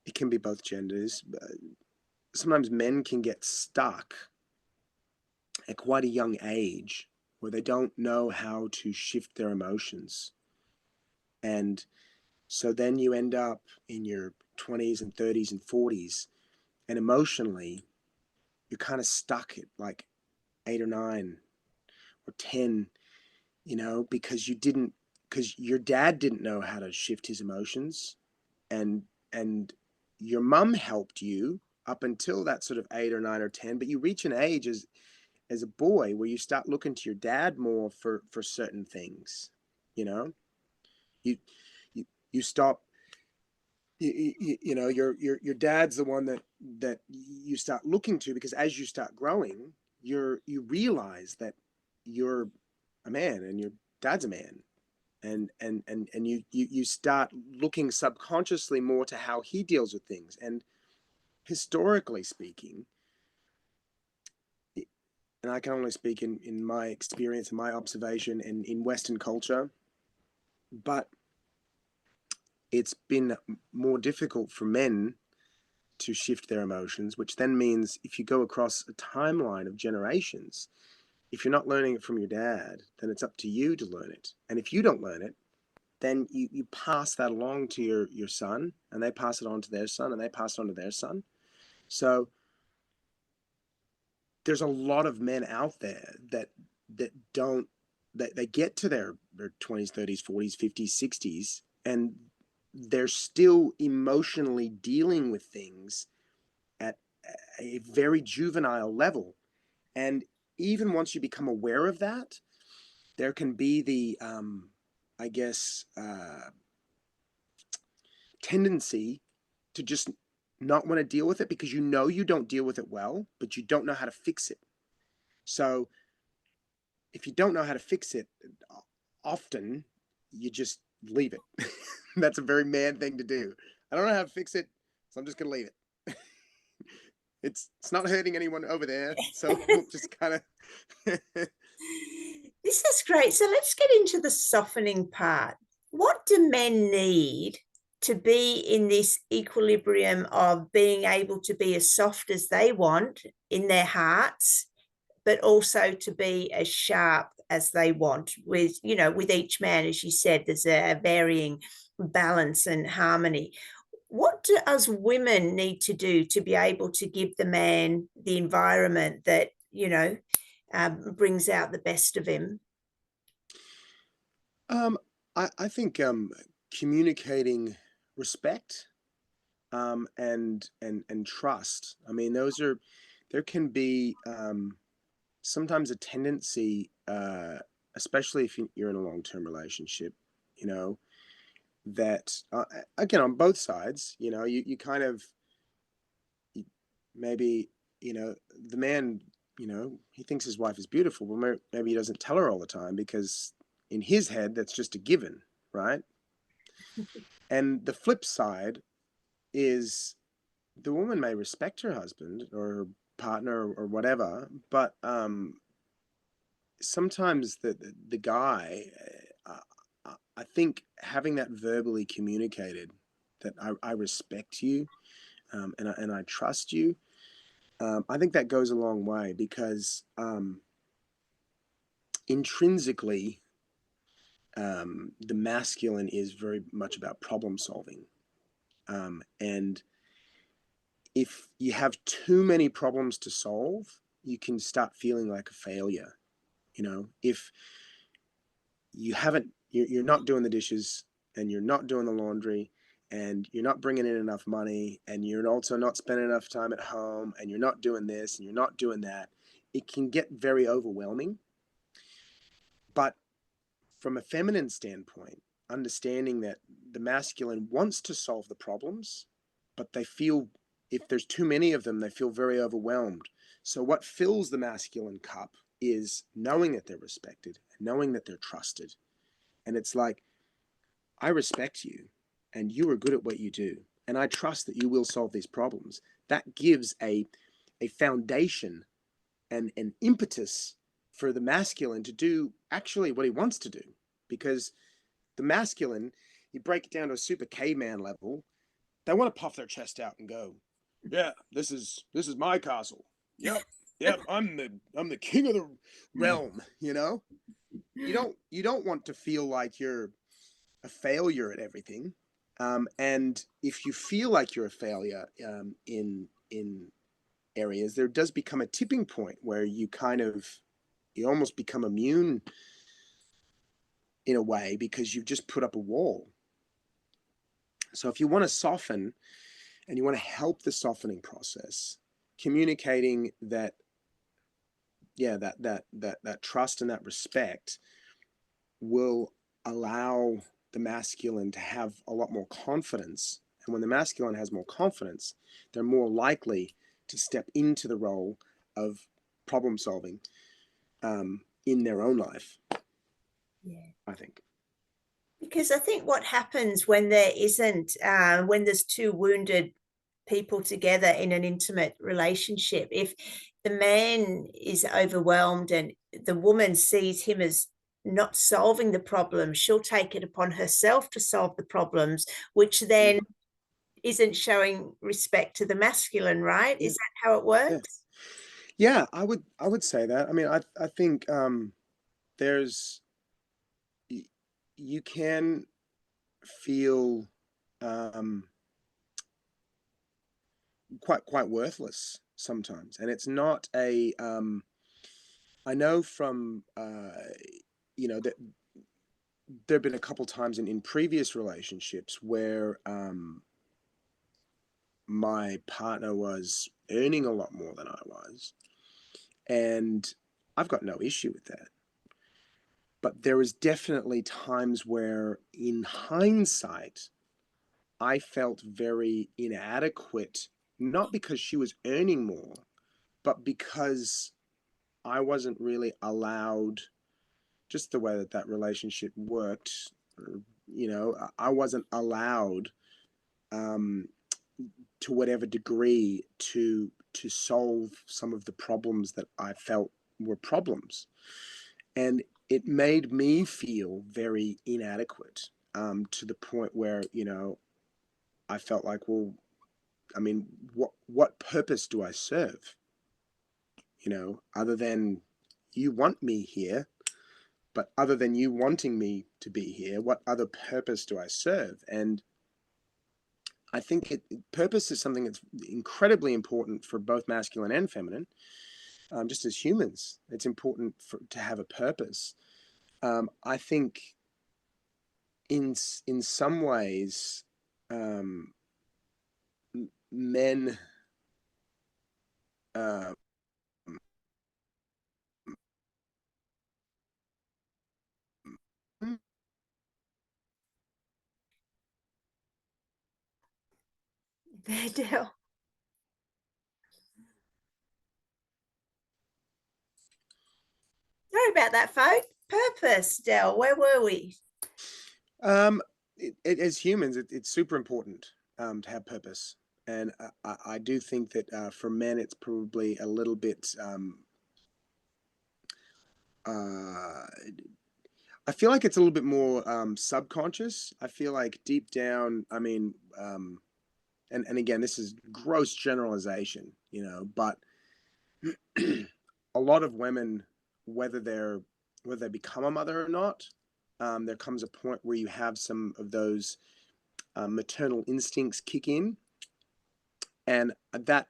it can be both genders. Sometimes men can get stuck at quite a young age where they don't know how to shift their emotions. And so then you end up in your 20s and 30s and 40s, and emotionally, you're kind of stuck at like 8 or 9 or 10, because your dad didn't know how to shift his emotions, and your mum helped you up until that sort of 8 or 9 or 10, but you reach an age as a boy where you start looking to your dad more for certain things. You stop, your dad's the one that you start looking to, because as you start growing, you realize that you're a man and your dad's a man, and you start looking subconsciously more to how he deals with things. And historically speaking, and I can only speak in my experience and my observation in Western culture, but it's been more difficult for men to shift their emotions, which then means if you go across a timeline of generations, if you're not learning it from your dad, then it's up to you to learn it. And if you don't learn it, then you pass that along to your son, and they pass it on to their son, and they pass it on to their son. So there's a lot of men out there that don't, that they get to their 20s, 30s, 40s, 50s, 60s, and they're still emotionally dealing with things at a very juvenile level. And even once you become aware of that, there can be the, I guess, tendency to just not want to deal with it, because you don't deal with it well, but you don't know how to fix it. So if you don't know how to fix it, often you just leave it. That's a very man thing to do. I don't know how to fix it, so I'm just going to leave it. It's not hurting anyone over there, so we'll just kind of... This is great. So let's get into the softening part. What do men need to be in this equilibrium of being able to be as soft as they want in their hearts, but also to be as sharp as they want? With, with each man, as you said, there's a varying balance and harmony. What do us women need to do to be able to give the man the environment that, brings out the best of him? I think communicating respect and trust. I mean, there can be sometimes a tendency, especially if you're in a long-term relationship, you know, that again, on both sides, you know, you kind of maybe, you know, the man, you know, he thinks his wife is beautiful, but maybe he doesn't tell her all the time because in his head, that's just a given, right? And the flip side is the woman may respect her husband or her partner or whatever, but sometimes the guy, I think having that verbally communicated, that I respect you, and I trust you, I think that goes a long way because intrinsically, the masculine is very much about problem solving, and if you have too many problems to solve, you can start feeling like a failure. You know, if you're not doing the dishes and you're not doing the laundry and you're not bringing in enough money and you're also not spending enough time at home and you're not doing this and you're not doing that, it can get very overwhelming. But from a feminine standpoint, understanding that the masculine wants to solve the problems, but they feel, if there's too many of them, they feel very overwhelmed. So what fills the masculine cup is knowing that they're respected, knowing that they're trusted. And it's like, I respect you and you are good at what you do. And I trust that you will solve these problems. That gives a foundation and an impetus for the masculine to do actually what he wants to do. Because the masculine, you break it down to a super caveman level, they want to puff their chest out and go, yeah, this is my castle. Yep, I'm the king of the realm, you know? You don't want to feel like you're a failure at everything. And if you feel like you're a failure in areas, there does become a tipping point where you almost become immune in a way because you've just put up a wall. So if you want to soften and you want to help the softening process, communicating that, yeah, that trust and that respect will allow the masculine to have a lot more confidence. And when the masculine has more confidence, they're more likely to step into the role of problem solving in their own life. Yeah. I think. Because I think what happens when there isn't, when there's two wounded people together in an intimate relationship, if the man is overwhelmed and the woman sees him as not solving the problem, she'll take it upon herself to solve the problems, which then isn't showing respect to the masculine, right? Yeah. Is that how it works? Yeah, I would say that. I mean, I think there's you can feel quite worthless sometimes, and it's not a I know from you know that there have been a couple times in previous relationships where my partner was earning a lot more than I was, and I've got no issue with that. But there was definitely times where, in hindsight, I felt very inadequate, not because she was earning more, but because I wasn't really allowed, just the way that relationship worked, you know, I wasn't allowed um, to whatever degree to solve some of the problems that I felt were problems. And it made me feel very inadequate, to the point where, you know, I felt like, well, I mean, what purpose do I serve? You know, other than you want me here, but other than you wanting me to be here, what other purpose do I serve? And I think purpose is something that's incredibly important for both masculine and feminine. Just as humans, it's important to have a purpose. I think in some ways, men There, Del. Sorry about that, folks. Purpose, Del. Where were we? As humans, it's super important to have purpose, and I do think that for men, it's probably a little bit. I feel like it's a little bit more subconscious. I feel like deep down, I mean, and again, this is gross generalization, you know, but a lot of women, whether they become a mother or not, there comes a point where you have some of those maternal instincts kick in, and that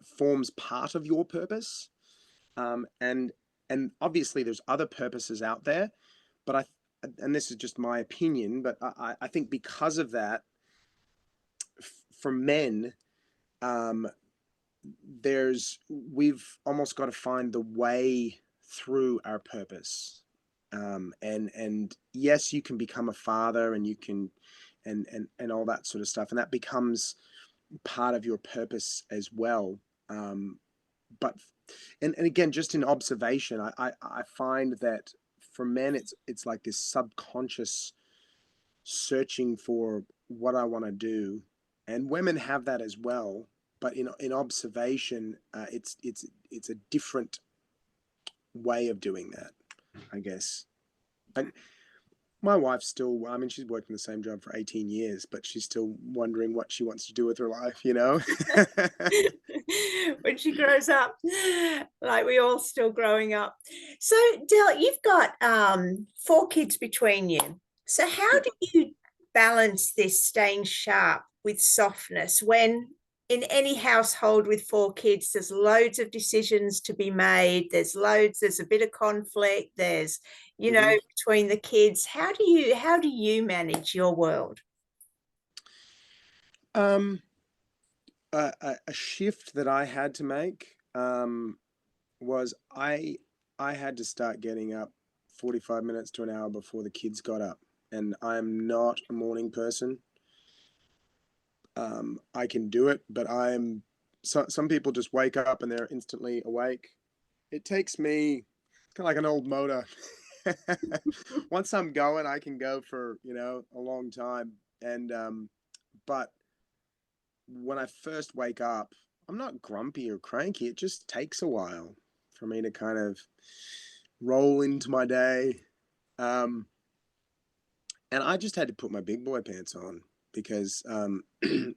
forms part of your purpose. And obviously there's other purposes out there, but and this is just my opinion, but I think because of that, for men, we've almost got to find the way through our purpose. And yes, you can become a father, and you can, and all that sort of stuff, and that becomes part of your purpose as well. But and again, just in observation, I find that for men, it's like this subconscious searching for what I want to do, and women have that as well. But in observation, it's a different way of doing that, I guess. And my wife's still, I mean, she's worked in the same job for 18 years, but she's still wondering what she wants to do with her life, you know? When she grows up, like we all still growing up. So, Del, you've got 4 kids between you. So how do you balance this staying sharp with softness when in any household with 4 kids, there's loads of decisions to be made. There's a bit of conflict. There's, you know, between the kids. How do you manage your world? A shift that I had to make was I had to start getting up 45 minutes to an hour before the kids got up, and I'm not a morning person. I can do it, but some people just wake up and they're instantly awake. It takes me kind of like an old motor. Once I'm going, I can go for, you know, a long time. And but when I first wake up, I'm not grumpy or cranky. It just takes a while for me to kind of roll into my day. And I just had to put my big boy pants on, because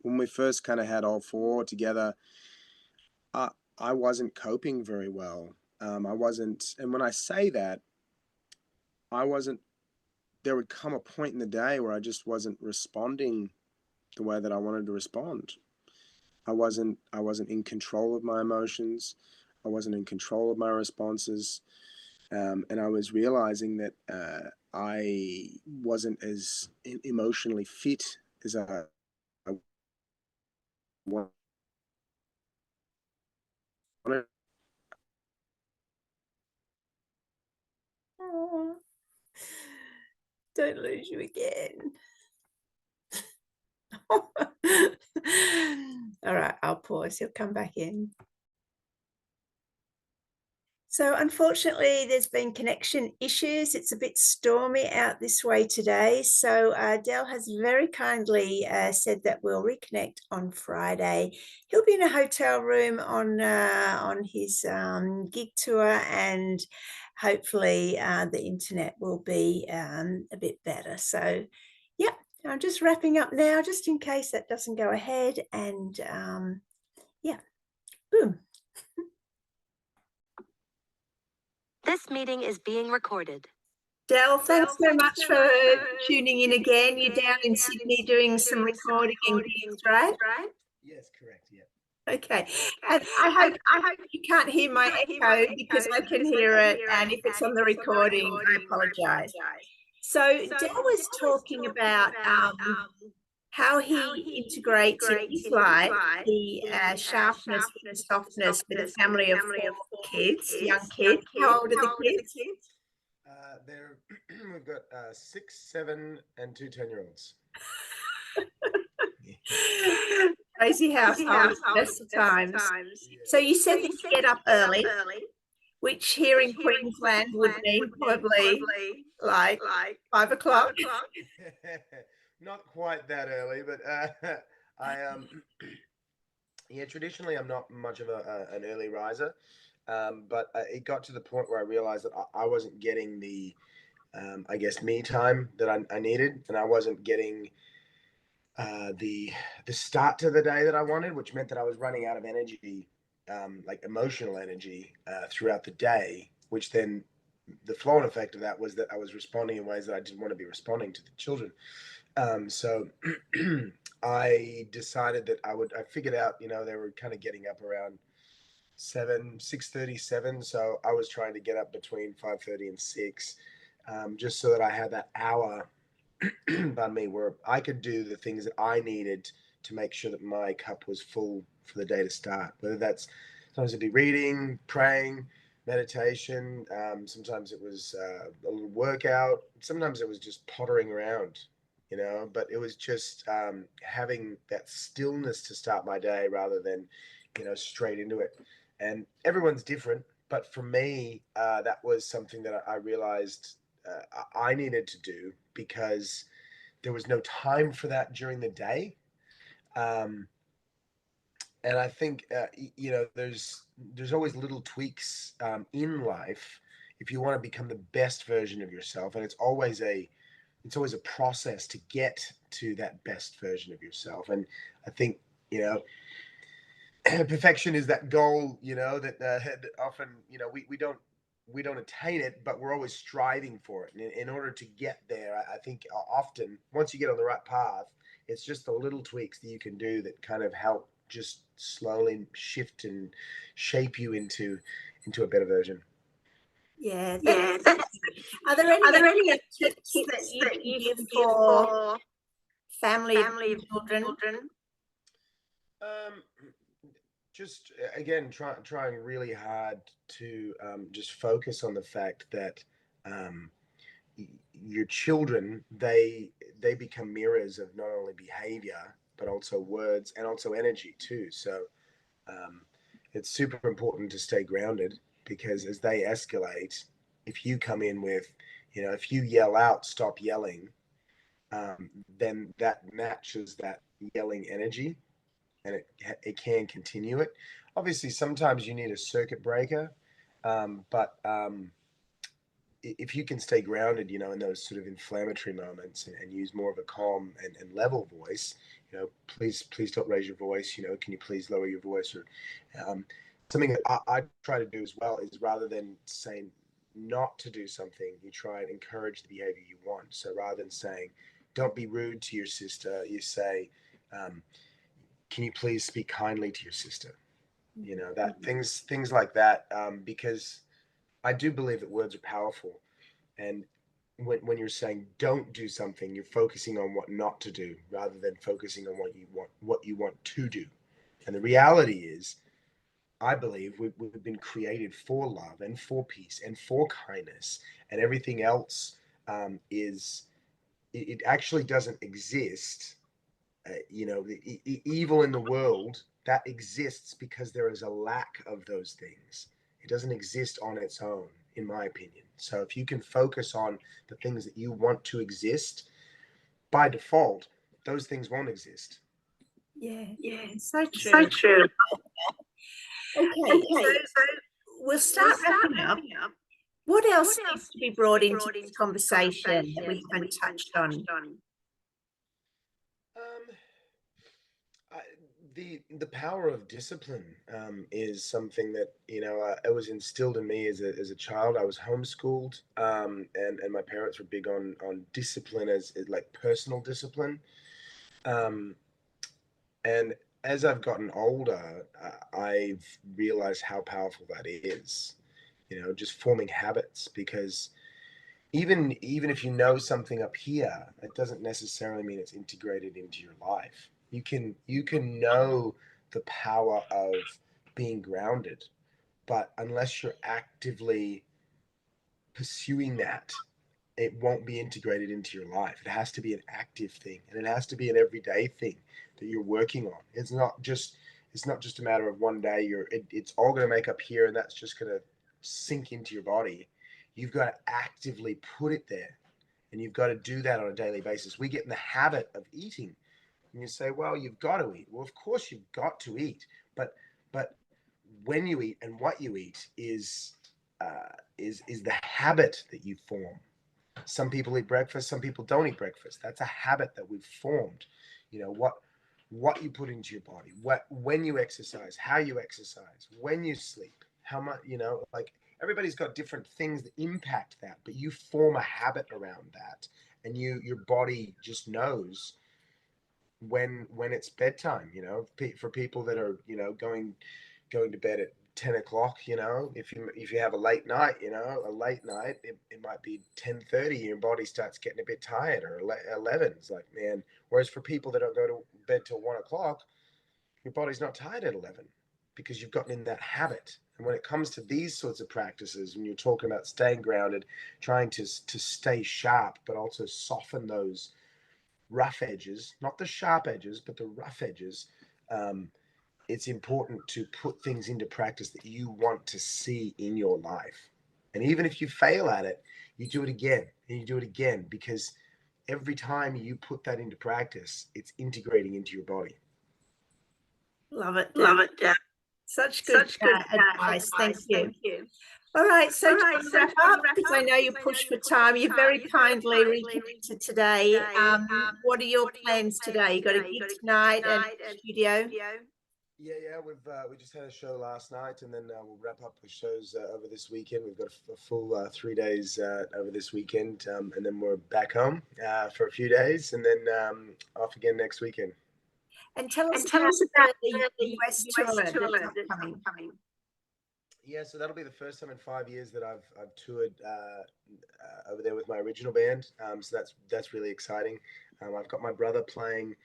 when we first kind of had all 4 together, I wasn't coping very well. I wasn't, and when I say that, there would come a point in the day where I just wasn't responding the way that I wanted to respond. I wasn't in control of my emotions. I wasn't in control of my responses. And I was realizing that I wasn't as emotionally fit as I wanted. Oh, don't lose you again. All right, I'll pause. He'll come back in. So unfortunately, there's been connection issues. It's a bit stormy out this way today. So Del has very kindly said that we'll reconnect on Friday. He'll be in a hotel room on his gig tour, and hopefully the internet will be a bit better. So, yeah, I'm just wrapping up now, just in case that doesn't go ahead. And yeah, boom. This meeting is being recorded. Del, thanks so much for tuning in again. You're down in Sydney doing some recording and gigs, right? Yes, correct. Yeah. Okay. And I hope you can't hear my echo, because I can hear it, and if it's on the recording, I apologize. So Del was talking about how he integrates in his life the sharpness with the softness with a family of 4 kids, young kids. How old are the kids? We've got 6, 7, and 2 10-year-olds. Crazy household, best of times. So you said that you get up early, which here in Queensland would mean probably like 5 o'clock. Not quite that early, but yeah, traditionally I'm not much of an early riser, but it got to the point where I realized that I wasn't getting the I guess me time that I needed, and I wasn't getting the start to the day that I wanted, which meant that I was running out of energy, like emotional energy, throughout the day, which then the flow and effect of that was that I was responding in ways that I didn't want to be responding to the children. So I decided that I figured out, you know, they were kind of getting up around 6:30, 7. So I was trying to get up between 5:30 and 6, just so that I had that hour, pardon me, where I could do the things that I needed to make sure that my cup was full for the day to start. Whether that's, sometimes it'd be reading, praying, meditation. Sometimes it was a little workout. Sometimes it was just pottering around, you know. But it was just having that stillness to start my day rather than, you know, straight into it. And everyone's different, but for me, that was something that I realized I needed to do because there was no time for that during the day. Um, and I think you know, there's always little tweaks in life if you want to become the best version of yourself, and it's always a process to get to that best version of yourself. And I think, you know, perfection is that goal, you know, that often, you know, we don't attain it, but we're always striving for it. And in order to get there, I think often once you get on the right path, it's just the little tweaks that you can do that kind of help just slowly shift and shape you into a better version. Yeah. Are there any tips that you can give for family of children? Just again, trying really hard to just focus on the fact that your children, they become mirrors of not only behavior but also words and also energy too. So it's super important to stay grounded, because as they escalate, if you come in with, you know, if you yell out, stop yelling, then that matches that yelling energy, and it can continue it. Obviously, sometimes you need a circuit breaker, but if you can stay grounded, you know, in those sort of inflammatory moments, and use more of a calm and level voice, you know, please don't raise your voice. You know, can you please lower your voice? Or something that I try to do as well is, rather than saying not to do something, you try and encourage the behavior you want. So rather than saying, don't be rude to your sister, you say, can you please speak kindly to your sister? You know, that things like that, because I do believe that words are powerful. And when you're saying don't do something, you're focusing on what not to do rather than focusing on what you want to do. And the reality is, I believe we've been created for love and for peace and for kindness, and everything else is, it actually doesn't exist. You know, the evil in the world, that exists because there is a lack of those things. It doesn't exist on its own, in my opinion. So if you can focus on the things that you want to exist, by default, those things won't exist. Yeah, so true. Okay, so we'll start wrapping up. What else needs to be brought into this conversation that we haven't touched on? The power of discipline is something that, you know, it was instilled in me as a child. I was homeschooled, and my parents were big on discipline, as like personal discipline. And as I've gotten older, I've realized how powerful that is. You know, just forming habits, because even if you know something up here, that doesn't necessarily mean it's integrated into your life. You can know the power of being grounded, but unless you're actively pursuing that, it won't be integrated into your life. It has to be an active thing, and it has to be an everyday thing that you're working on. It's not just a matter of one day it's all going to make up here and that's just going to sink into your body. You've got to actively put it there, and you've got to do that on a daily basis. We get in the habit of eating, and you say, well, you've got to eat. Well, of course you've got to eat, but when you eat and what you eat is the habit that you form. Some people eat breakfast, some people don't eat breakfast. That's a habit that we've formed. You know, what you put into your body, when you exercise, how you exercise, when you sleep, how much, like everybody's got different things that impact that, but you form a habit around that, and your body just knows when it's bedtime. For people that are, going to bed at 10 o'clock, if you have a late night, it might be 10:30, your body starts getting a bit tired, or 11. It's like, man. Whereas for people that don't go to bed till 1 o'clock, your body's not tired at 11 because you've gotten in that habit. And when it comes to these sorts of practices, when you're talking about staying grounded, trying to stay sharp, but also soften those rough edges, not the sharp edges, but the rough edges, it's important to put things into practice that you want to see in your life. And even if you fail at it, you do it again and you do it again, because every time you put that into practice, it's integrating into your body. Love it. Love it, Deb. Such good advice. Thank you. All right, so to wrap up, because I know you're pushed for time, you very kindly reconnected today. What are your plans today? You got a gig tonight and studio? Yeah. We just had a show last night, and then we'll wrap up with shows over this weekend. We've got a full 3 days over this weekend, and then we're back home for a few days, and then off again next weekend. And tell us about the US tour that's upcoming. Yeah, so that'll be the first time in 5 years that I've toured over there with my original band. So that's really exciting. I've got my brother playing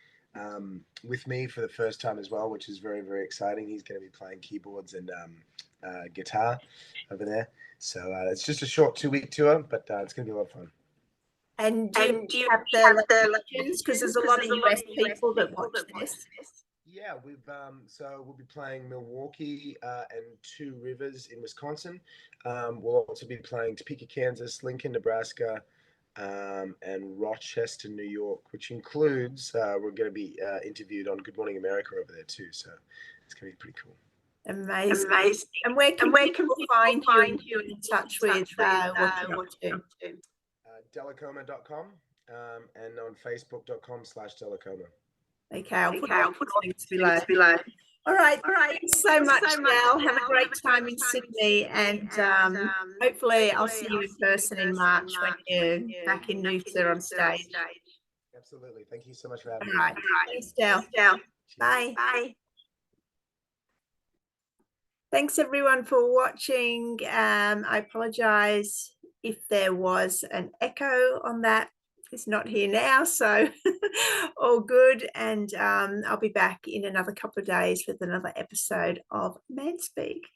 with me for the first time as well, which is very, very exciting. He's going to be playing keyboards and guitar over there. So it's just a short 2-week tour, but it's going to be a lot of fun. And do you have the locations? Because there's a lot of US people that watch this. Yeah, we'll be playing Milwaukee and Two Rivers in Wisconsin. We'll also be playing Topeka, Kansas, Lincoln, Nebraska, and Rochester, New York, which includes we're going to be interviewed on Good Morning America over there too. So it's going to be pretty cool. Amazing. And where can people find you in touch with what you're up to? Dellacóma.com and on Facebook.com/Dellacóma. Okay, I'll put links below. All right. Thanks so much, Del. Have a great time in Sydney, and hopefully I'll see you in person in March when you're back in Noosa on stage. Absolutely. Thank you so much for having me. All right. Thanks, Del. Bye. Thanks everyone for watching. I apologize if there was an echo on that. It's not here now, so all good. And I'll be back in another couple of days with another episode of Man Speak.